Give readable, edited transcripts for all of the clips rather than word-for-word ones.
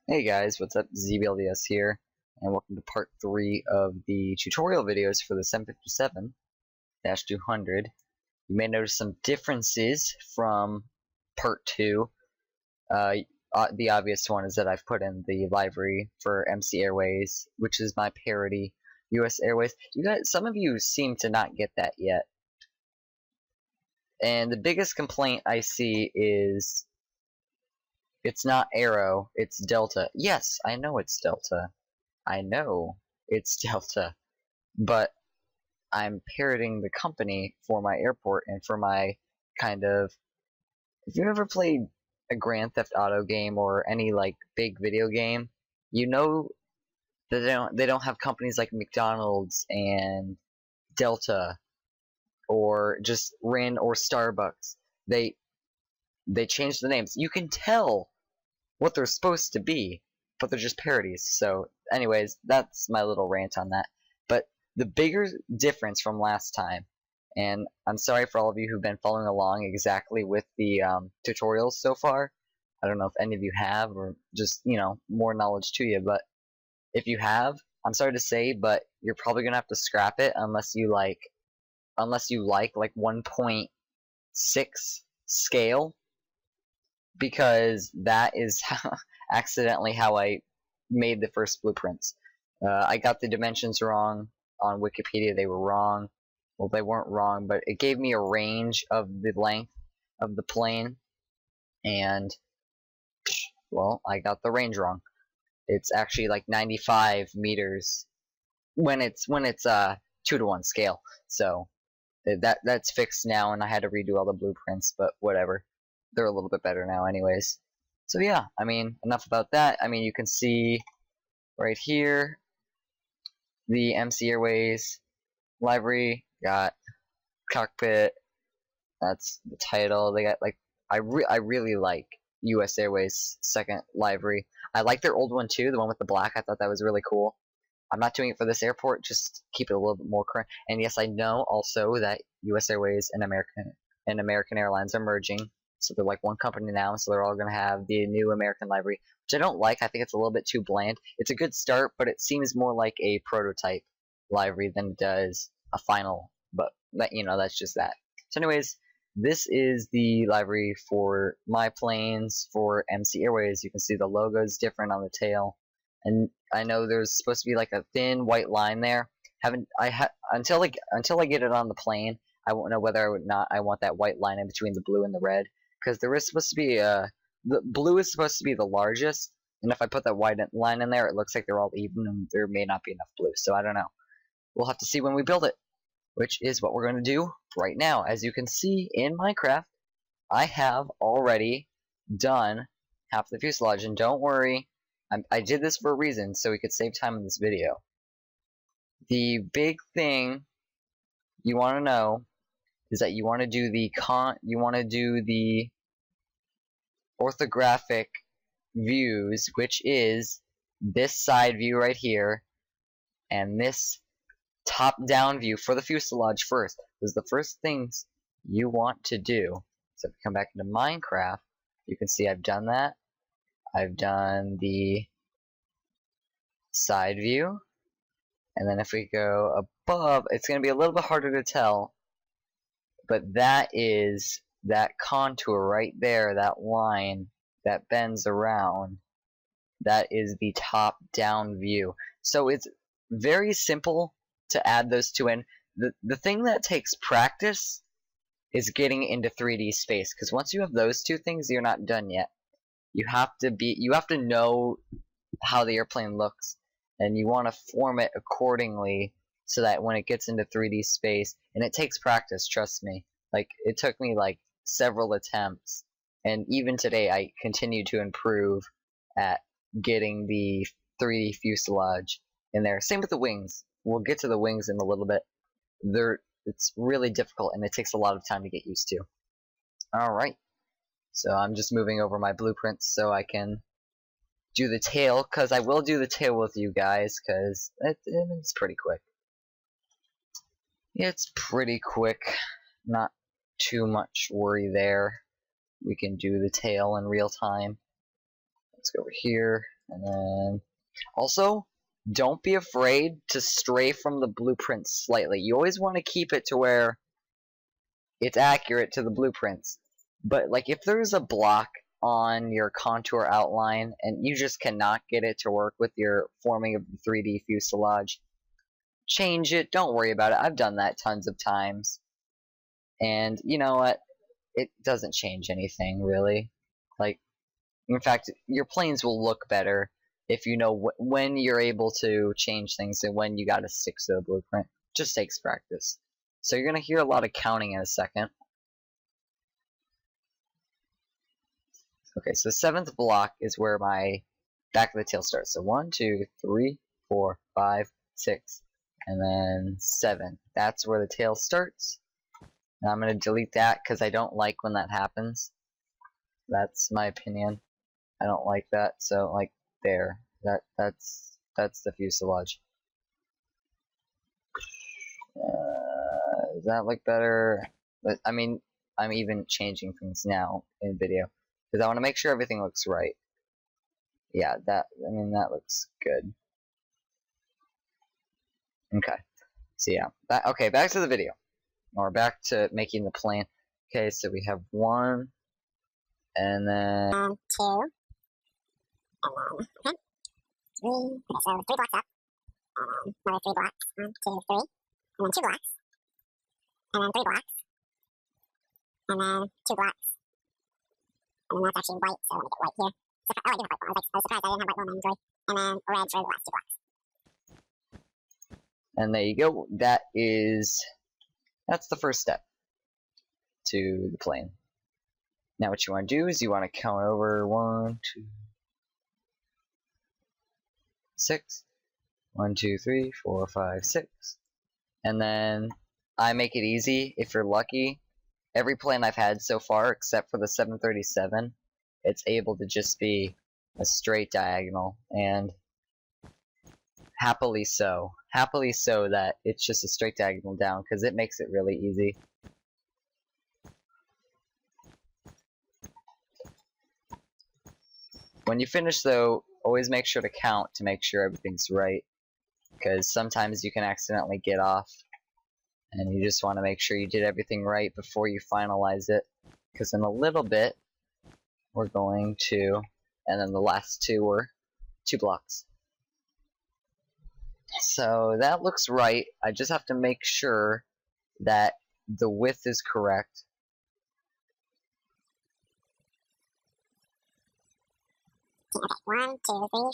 Hey guys, what's up? ZBLDS here, and welcome to part 3 of the tutorial videos for the 757-200. You may notice some differences from part 2. The obvious one is that I've put in the library for MC Airways, which is my parody US Airways. Some of you seem to not get that yet. And the biggest complaint I see is it's not Aero, it's Delta. Yes, I know it's Delta. I know it's Delta, but I'm parroting the company for my airport and for my kind of. If you've ever played a Grand Theft Auto game or any like big video game, you know that they don't have companies like McDonald's and Delta or just Rin or Starbucks. They change the names. You can tell what they're supposed to be, but they're just parodies. So anyways, that's my little rant on that. But the bigger difference from last time, and I'm sorry for all of you who've been following along exactly with the tutorials so far. I don't know if any of you have, or just, more knowledge to you, but if you have, I'm sorry to say, but you're probably gonna have to scrap it unless you like 1.6 scale, because that is accidentally how I made the first blueprints. I got the dimensions wrong on Wikipedia. They were wrong. Well, they weren't wrong, but it gave me a range of the length of the plane, and well, I got the range wrong. It's actually like 95 meters when it's 2-to-1 scale. So that's fixed now, and I had to redo all the blueprints, but whatever. They're a little bit better now anyways. So yeah, I mean, enough about that. I mean, you can see right here the MC Airways library. Got cockpit. That's the title. They got like I really like US Airways second library. I like their old one too, the one with the black. I thought that was really cool. I'm not doing it for this airport, just keep it a little bit more current. And yes, I know also that US Airways and American Airlines are merging. So they're like one company now, so they're all going to have the new American library, which I don't like. I think it's a little bit too bland. It's a good start, but it seems more like a prototype library than it does a final. But that's just that. So anyways, this is the library for my planes for MC Airways. You can see the logo is different on the tail, and I know there's supposed to be like a thin white line there. Until I get it on the plane, I won't know whether I want that white line in between the blue and the red, because there is supposed to be the blue is supposed to be the largest, and if I put that white line in there, it looks like they're all even, and there may not be enough blue. So I don't know. We'll have to see when we build it, which is what we're going to do right now. As you can see in Minecraft, I have already done half the fuselage, and don't worry, I did this for a reason, so we could save time in this video. The big thing you want to know is that you want to do the orthographic views, which is this side view right here and this top-down view for the fuselage first. Those are the first things you want to do. So if we come back into Minecraft, you can see I've done that. I've done the side view, and then if we go above, it's going to be a little bit harder to tell, but that is that contour right there, that line that bends around. That is the top-down view. So it's very simple to add those two in. The thing that takes practice is getting into 3D space, because once you have those two things, you're not done yet. You have to know how the airplane looks, and you want to form it accordingly so that when it gets into 3D space, and it takes practice, trust me. Like, it took me like several attempts, and even today I continue to improve at getting the 3D fuselage in there. Same with the wings. We'll get to the wings in a little bit. It's really difficult, and it takes a lot of time to get used to. Alright, so I'm just moving over my blueprints so I can do the tail, because I will do the tail with you guys, because it's pretty quick. It's pretty quick. Not too much worry there. We can do the tail in real time. Let's go over here, and then also don't be afraid to stray from the blueprint slightly. You always want to keep it to where it's accurate to the blueprints. But like if there's a block on your contour outline and you just cannot get it to work with your forming of the 3D fuselage, change it. Don't worry about it. I've done that tons of times. And you know what? It doesn't change anything, really. Like, in fact, your planes will look better if you know when you're able to change things and when you gotta stick to the blueprint. Just takes practice. So you're gonna hear a lot of counting in a second. Okay, so the 7th block is where my back of the tail starts. So 1, 2, 3, 4, 5, 6, and then 7. That's where the tail starts. Now I'm going to delete that because I don't like when that happens. That's my opinion. I don't like that. So like there. That's the fuselage. Does that look better? But I mean, I'm even changing things now in video because I want to make sure everything looks right. Yeah, that looks good. Okay. So yeah, okay, back to the video. Or back to making the plane. Okay, so we have 1, and then 2, and then 3. Okay, so 3 blocks up. Another 3 blocks. 1, 2, 3. And then 2 blocks. And then 3 blocks. And then 2 blocks. And then that's actually white, so let me get white here. Oh, I do have white one. I was surprised I didn't have white one on Android. And then red for the last 2 blocks. And there you go. That's the first step to the plane. Now what you want to do is you want to count over 1, 2, 6. 1, 2, 3, 4, 5, 6. And then I make it easy. If you're lucky, every plane I've had so far, except for the 737, it's able to just be a straight diagonal, and happily so. Happily so that it's just a straight diagonal down, because it makes it really easy. When you finish though, always make sure to count to make sure everything's right, because sometimes you can accidentally get off, and you just want to make sure you did everything right before you finalize it, because in a little bit we're going to, and then the last 2 were 2 blocks. So that looks right. I just have to make sure that the width is correct. Okay, 1, 2, 3, 4,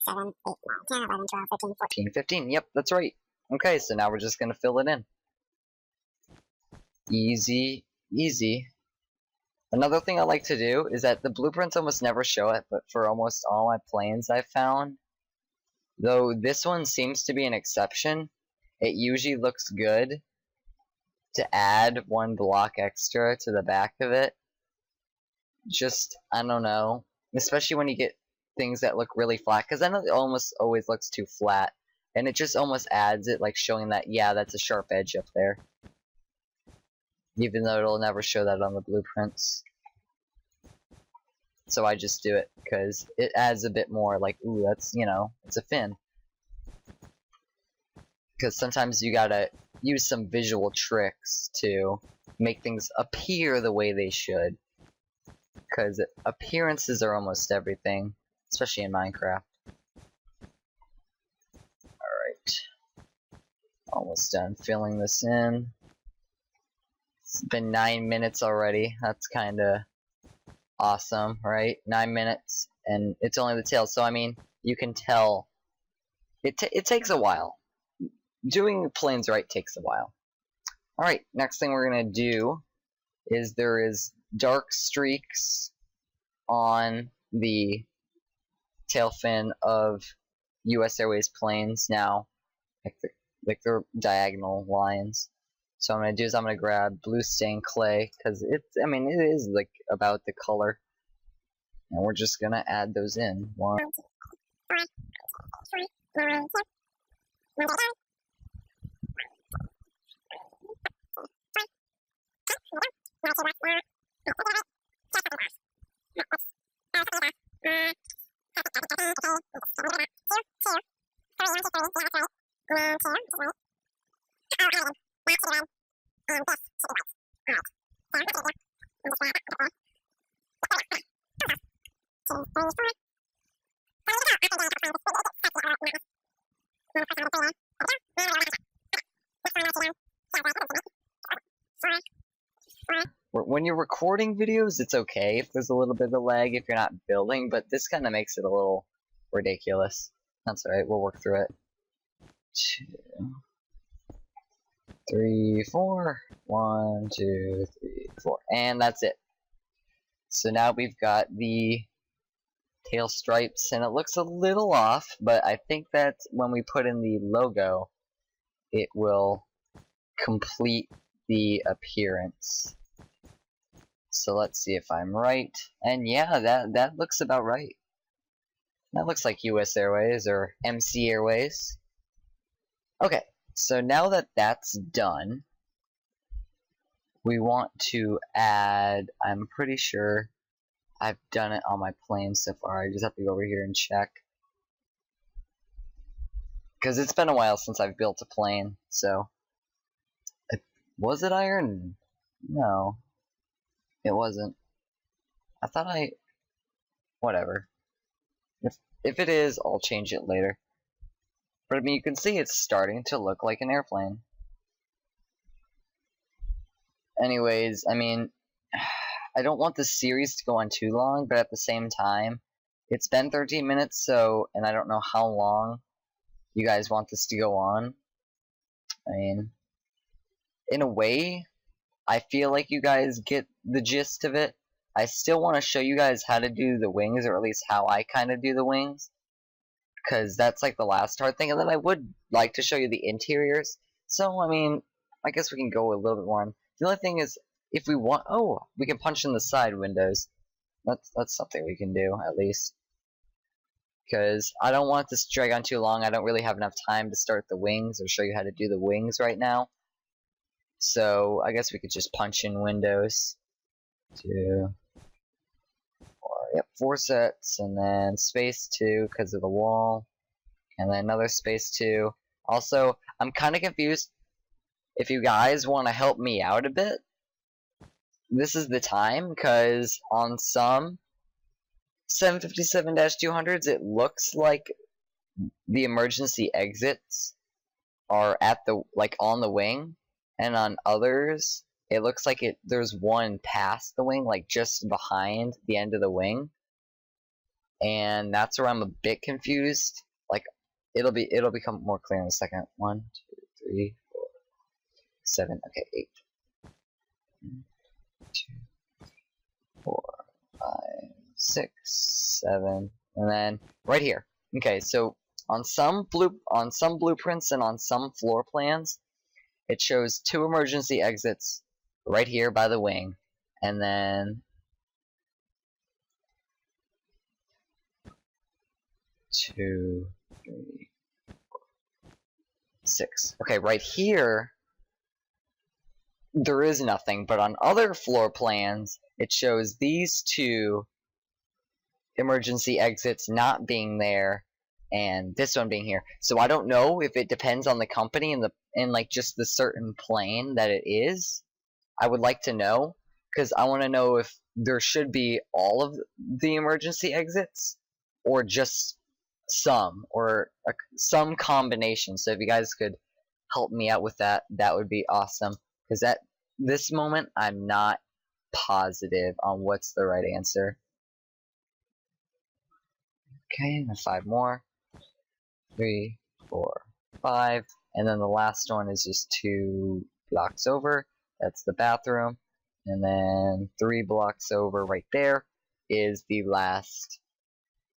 7, 8, 9, 10, 11, 12, 13, 14. 15. Yep, that's right. Okay, so now we're just going to fill it in. Easy, easy. Another thing I like to do is that the blueprints almost never show it, but for almost all my planes I've found, though this one seems to be an exception, it usually looks good to add 1 block extra to the back of it. Just, I don't know, especially when you get things that look really flat, because then it almost always looks too flat, and it just almost adds it, like showing that, yeah, that's a sharp edge up there. Even though it'll never show that on the blueprints. So I just do it, because it adds a bit more, like, ooh, that's, you know, it's a fin. Because sometimes you gotta use some visual tricks to make things appear the way they should. Because appearances are almost everything, especially in Minecraft. Alright. Almost done filling this in. It's been 9 minutes already. That's kinda awesome, right? 9 minutes, and it's only the tail, so I mean, you can tell it takes a while. Doing planes right takes a while. Alright, next thing we're gonna do is there is dark streaks on the tail fin of US Airways planes now, like they're diagonal lines. So what I'm gonna do is I'm gonna grab blue stained clay, because I mean it is like about the color, and we're just gonna add those in. 1, 2, When you're recording videos, it's okay if there's a little bit of lag if you're not building, but this kind of makes it a little ridiculous. That's alright, we'll work through it. 2, 3, 4. 1, 2, 3, 4. And that's it. So now we've got the tail stripes, and it looks a little off, but I think that when we put in the logo, it will complete the appearance. So let's see if I'm right. And yeah, that looks about right. That looks like US Airways or MC Airways. Okay, so now that that's done, we want to add, I'm pretty sure I've done it on my plane so far. I just have to go over here and check. Because it's been a while since I've built a plane, so. Was it iron? No. It wasn't. I thought whatever. If it is, I'll change it later. But I mean, you can see it's starting to look like an airplane. Anyways, I mean, I don't want the series to go on too long, but at the same time, it's been 13 minutes, so, and I don't know how long you guys want this to go on. I mean, in a way, I feel like you guys get the gist of it. I still want to show you guys how to do the wings, or at least how I kind of do the wings, because that's like the last hard thing, and then I would like to show you the interiors. So, I mean, I guess we can go a little bit more on. The only thing is, if we want, oh, we can punch in the side windows. That's something we can do, at least. Because I don't want this to drag on too long. I don't really have enough time to start the wings or show you how to do the wings right now. So I guess we could just punch in windows. 2, 4, yep, 4 sets, and then space 2 because of the wall, and then another space 2. Also, I'm kind of confused. If you guys want to help me out a bit, this is the time, because on some 757-200s, it looks like the emergency exits are at the, like, on the wing, and on others, it looks like there's one past the wing, like just behind the end of the wing, and that's where I'm a bit confused. Like, it'll become more clear in a second. 1, 2, 3, 4, 7. Okay, 8. 1, 2, 4, 5, 6, 7, and then right here. Okay, so on some blueprints and on some floor plans, it shows 2 emergency exits right here by the wing, and then 2, 3, 4, 6. Okay, right here there is nothing, but on other floor plans it shows these 2 emergency exits not being there and this one being here. So I don't know if it depends on the company and like just the certain plane that it is. I would like to know, because I want to know if there should be all of the emergency exits or just some, or some combination. So if you guys could help me out with that, that would be awesome, because at this moment I'm not positive on what's the right answer. Okay, and 5 more. 3, 4, 5, and then the last one is just 2 blocks over. That's the bathroom, and then 3 blocks over right there is the last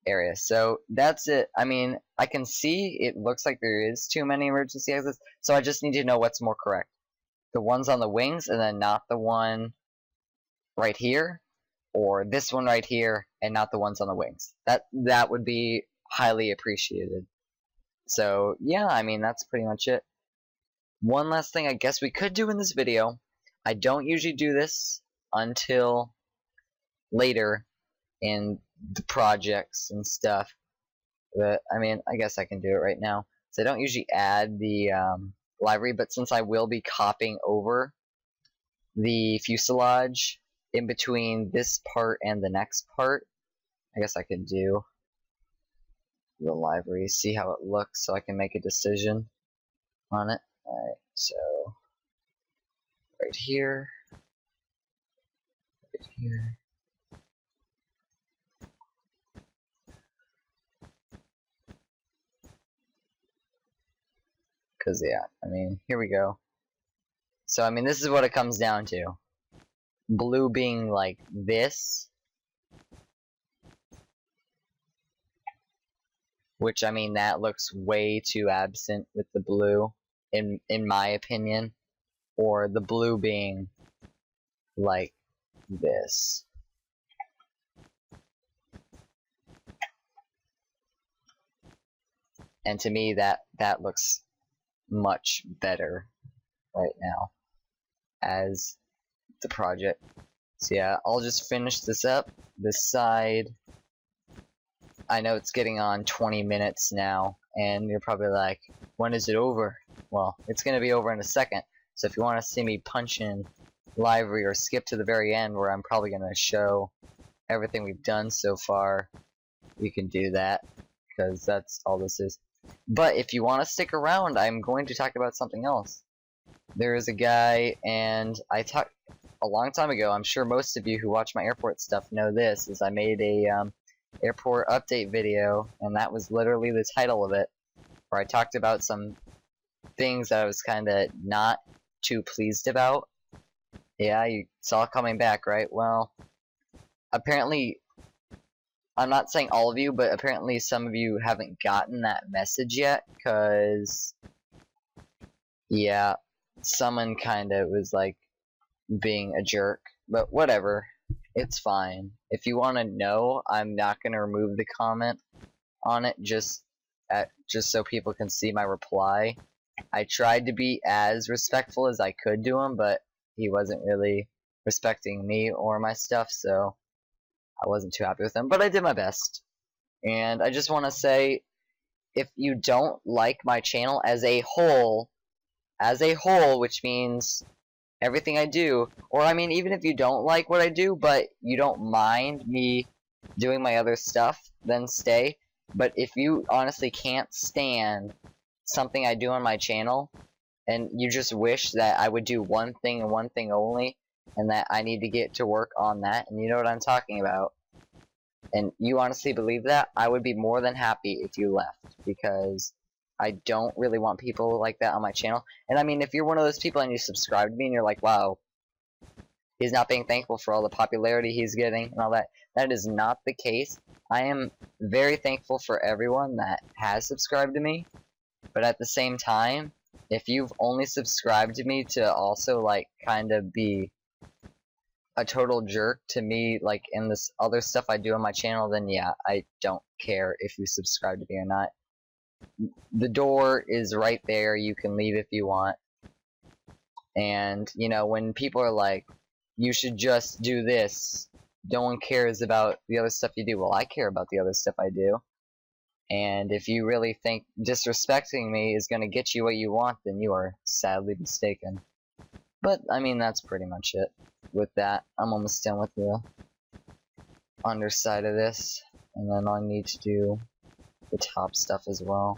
area. So that's it. I mean, I can see it looks like there is too many emergency exits, so I just need to know what's more correct. The ones on the wings, and then not the one right here, or this one right here, and not the ones on the wings. That would be highly appreciated. So yeah, I mean, that's pretty much it. One last thing I guess we could do in this video. I don't usually do this until later in the projects and stuff. But I mean, I guess I can do it right now. So I don't usually add the library, but since I will be copying over the fuselage in between this part and the next part, I guess I could do the library, see how it looks, so I can make a decision on it. Alright, so right here, right here. Because, yeah, I mean, here we go. So, I mean, this is what it comes down to. Blue being like this. Which, I mean, that looks way too absent with the blue, in my opinion. Or the blue being like this. And to me, that looks much better right now as the project. So yeah, I'll just finish this up. This side, I know it's getting on 20 minutes now, and you're probably like, when is it over? Well, it's going to be over in a second, so if you want to see me punch in library or skip to the very end where I'm probably going to show everything we've done so far, you can do that, because that's all this is. But if you want to stick around, I'm going to talk about something else. There is a guy, and I talked a long time ago, I'm sure most of you who watch my airport stuff know this, is I made a airport update video, and that was literally the title of it, where I talked about some things that I was kind of not too pleased about. Yeah, you saw it coming back, right? Well, apparently, I'm not saying all of you, but apparently some of you haven't gotten that message yet, because, yeah, someone kind of was, like, being a jerk, but whatever, it's fine. If you want to know, I'm not going to remove the comment on it just so people can see my reply. I tried to be as respectful as I could to him, but he wasn't really respecting me or my stuff, so I wasn't too happy with him, but I did my best. And I just want to say, if you don't like my channel as a whole, which means everything I do, or I mean, even if you don't like what I do, but you don't mind me doing my other stuff, then stay. But if you honestly can't stand something I do on my channel, and you just wish that I would do one thing and one thing only, and that I need to get to work on that, and you know what I'm talking about, and you honestly believe that, I would be more than happy if you left, because I don't really want people like that on my channel. And I mean, if you're one of those people and you subscribe to me and you're like, wow, he's not being thankful for all the popularity he's getting and all that, that is not the case. I am very thankful for everyone that has subscribed to me, but at the same time, if you've only subscribed to me to also, like, kind of be a total jerk to me, like, in this other stuff I do on my channel, then yeah, I don't care if you subscribe to me or not. The door is right there, you can leave if you want. And, you know, when people are like, you should just do this, no one cares about the other stuff you do. Well, I care about the other stuff I do. And if you really think disrespecting me is going to get you what you want, then you are sadly mistaken. But, I mean, that's pretty much it with that. I'm almost done with the underside of this. And then I need to do the top stuff as well.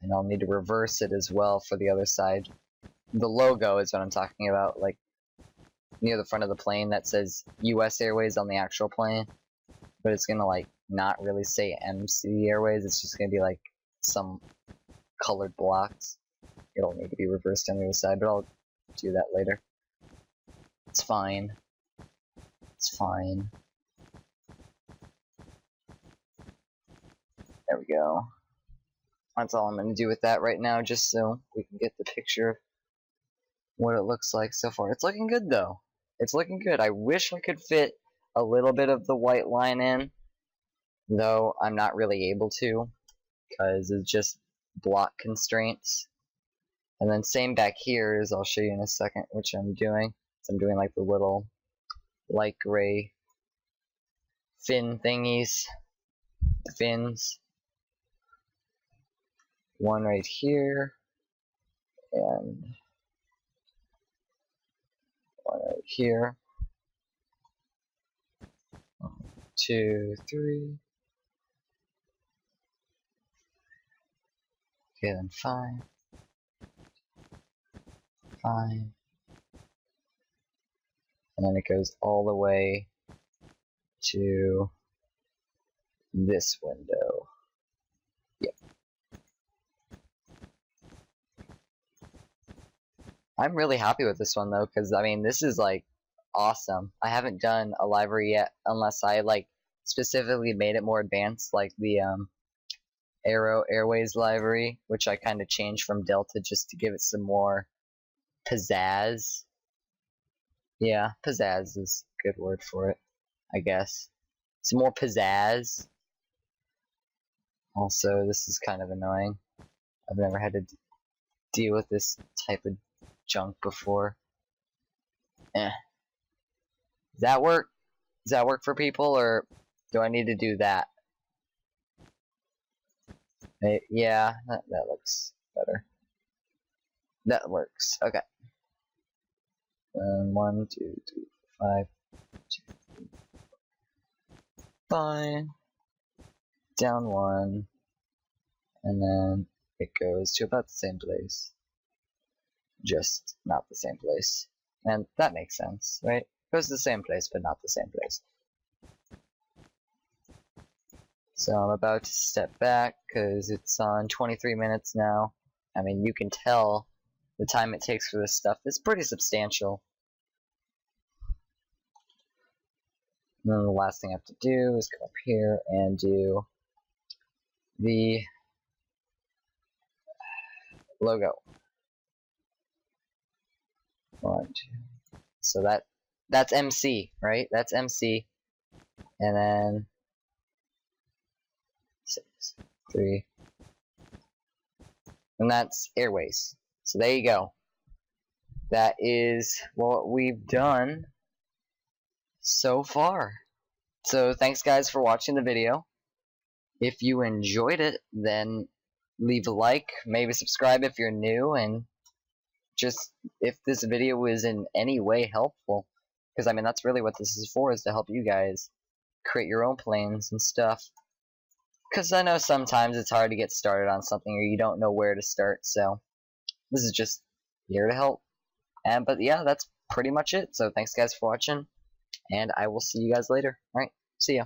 And I'll need to reverse it as well for the other side. The logo is what I'm talking about, like, near the front of the plane that says US Airways on the actual plane. But it's gonna, like, not really say MC Airways, it's just gonna be, like, some colored blocks. It'll need to be reversed on the other side, but I'll do that later. It's fine. It's fine. There we go. That's all I'm going to do with that right now, just so we can get the picture of what it looks like so far. It's looking good, though. It's looking good. I wish I could fit a little bit of the white line in, though I'm not really able to, because it's just block constraints. And then same back here, as I'll show you in a second, which I'm doing. So I'm doing like the little light gray fin thingies, fins. One right here, and one right here. 1, 2, 3. Okay, then 5. 5. And then it goes all the way to this window. Yep. I'm really happy with this one though, because I mean, this is like awesome. I haven't done a library yet unless I like specifically made it more advanced, like the Airways library, which I kind of changed from Delta just to give it some more pizzazz. Yeah, pizzazz is a good word for it, I guess. Some more pizzazz. Also, this is kind of annoying. I've never had to deal with this type of junk before. Does that work? Does that work for people, or do I need to do that? Yeah, that looks better. That works. Okay. 1, 2, 3, 5, 2, 3. Fine. Down 1, and then it goes to about the same place. Just not the same place. And that makes sense, right? It goes to the same place, but not the same place. So I'm about to step back because it's on 23 minutes now. I mean, you can tell the time it takes for this stuff is pretty substantial. And then the last thing I have to do is come up here and do the logo. 1, 2. So that's MC, right? That's MC. And then 6, 3. And that's Airways. So there you go. That is what we've done so far. So thanks guys for watching the video. If you enjoyed it, then leave a like, maybe subscribe if you're new, and just if this video was in any way helpful, because I mean that's really what this is for, is to help you guys create your own planes and stuff. Because I know sometimes it's hard to get started on something, or you don't know where to start, so this is just here to help. But yeah, that's pretty much it. So thanks guys for watching, and I will see you guys later. Alright, see ya.